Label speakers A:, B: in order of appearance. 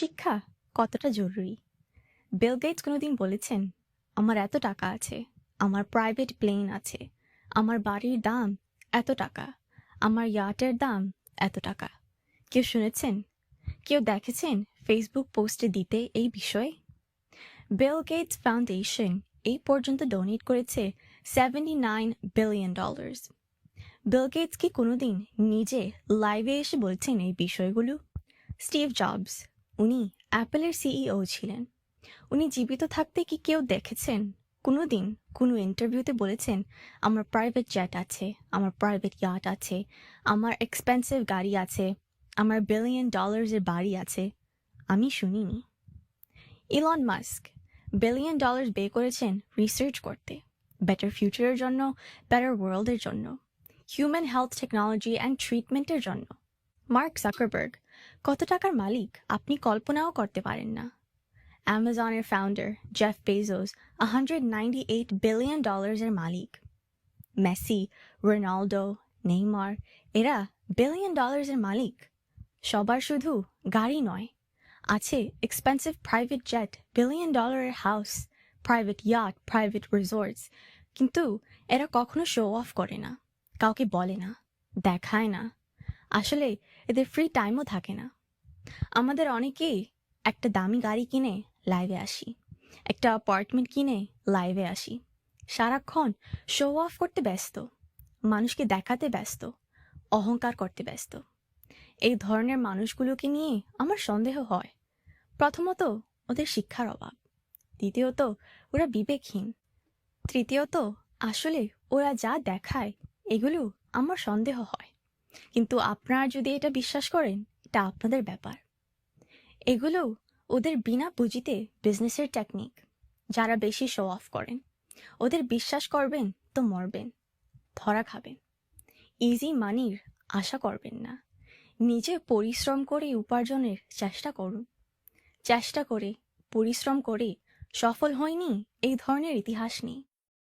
A: শিক্ষা কতটা জরুরি? বিল গেটস কোনোদিন বলেছেন, আমার এত টাকা আছে, আমার প্রাইভেট প্লেন আছে, আমার বাড়ির দাম এত টাকা, আমার ইয়াটের দাম এত টাকা? কেউ শুনেছেন? কেউ দেখেছেন ফেসবুক পোস্টে দিতে এই বিষয়ে? বিল গেটস ফাউন্ডেশন এই পর্যন্ত ডোনেট করেছে $79 বিলিয়ন। বিল গেটস কি কোনোদিন নিজে লাইভে এসে বলছেন এই বিষয়গুলো? স্টিভ জবস, উনি অ্যাপেলের সিইও ছিলেন। উনি জীবিত থাকতে কি কেউ দেখেছেন কোনোদিন কোনো ইন্টারভিউতে বলেছেন, আমার প্রাইভেট জেট আছে, আমার প্রাইভেট ইয়াট আছে, আমার এক্সপেন্সিভ গাড়ি আছে, আমার $1 বিলিয়ন বাড়ি আছে? আমি শুনিনি। ইলন মাস্ক $1 বিলিয়ন ব্যয় করেছেন রিসার্চ করতে, বেটার ফিউচারের জন্য, বেটার ওয়ার্ল্ডের জন্য, হিউম্যান হেলথ টেকনোলজি অ্যান্ড ট্রিটমেন্টের জন্য। মার্ক জাকারবার্গ কত টাকার মালিক আপনি কল্পনাও করতে পারেন না। অ্যামাজনের ফাউন্ডার জেফ বেজোস $198 বিলিয়ন মালিক। মেসি, রোনাল্ডো, নেইমার এরা $1 বিলিয়ন মালিক। সবার শুধু গাড়ি নয়, আছে expensive private jet, $1 billion house, private yacht, private resorts. কিন্তু এরা কখনো শো অফ করে না, কাউকে বলে না, দেখায় না। আসলে এদের ফ্রি টাইমও থাকে না। আমাদের অনেকেই একটা দামি গাড়ি কিনে লাইভে আসি, একটা অ্যাপার্টমেন্ট কিনে লাইভে আসি, সারাক্ষণ শো অফ করতে ব্যস্ত, মানুষকে দেখাতে ব্যস্ত, অহংকার করতে ব্যস্ত। এই ধরনের মানুষগুলোকে নিয়ে আমার সন্দেহ হয়। প্রথমত, ওদের শিক্ষার অভাব। দ্বিতীয়ত, ওরা বিবেকহীন। তৃতীয়ত, আসলে ওরা যা দেখায় এগুলো আমার সন্দেহ হয়। কিন্তু আপনারা যদি এটা বিশ্বাস করেন, এটা আপনাদের ব্যাপার। এগুলো ওদের বিনা পুঁজিতে বিজনেসের টেকনিক। যারা বেশি শো অফ করেন, ওদের বিশ্বাস করবেন তো মরবেন, ধরা খাবেন। ইজি মানির আশা করবেন না, নিজে পরিশ্রম করে উপার্জনের চেষ্টা করুন। চেষ্টা করে, পরিশ্রম করে সফল হয়নি এই ধরনের ইতিহাস নেই।